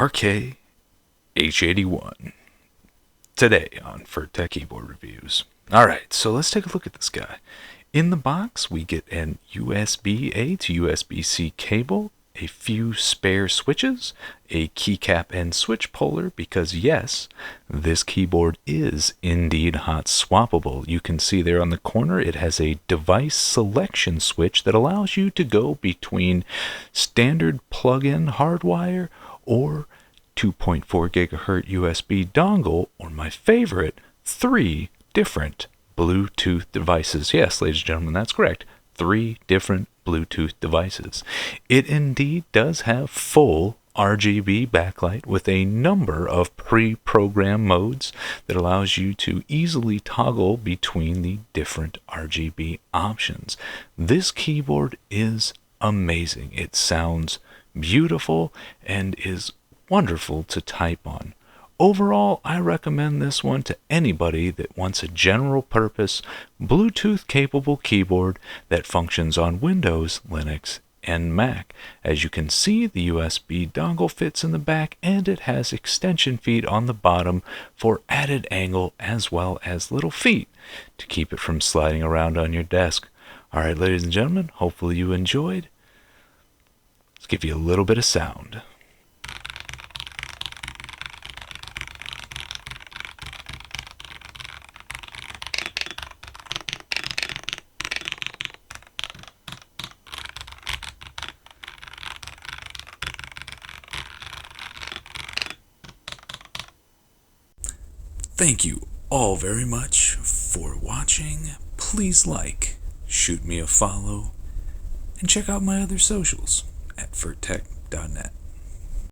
RK-H81. Today on FurTech Keyboard Reviews. Alright, so let's take a look at this guy. In the box, we get an USB-A to USB-C cable, a few spare switches, a keycap and switch puller, because yes, this keyboard is indeed hot swappable. You can see there on the corner it has a device selection switch that allows you to go between standard plug-in hardwire or 2.4 gigahertz USB dongle, or my favorite, 3 different Bluetooth devices. Yes, ladies and gentlemen, that's correct. 3 different Bluetooth devices. It indeed does have full RGB backlight with a number of pre-programmed modes that allows you to easily toggle between the different RGB options. This keyboard is amazing. It sounds beautiful and is wonderful to type on. Overall, I recommend this one to anybody that wants a general purpose, Bluetooth capable keyboard that functions on Windows, Linux, and Mac. As you can see, the USB dongle fits in the back and it has extension feet on the bottom for added angle as well as little feet to keep it from sliding around on your desk. Alright, ladies and gentlemen, hopefully you enjoyed. Let's give you a little bit of sound. Thank you all very much for watching. Please like, shoot me a follow, and check out my other socials at furtech.net.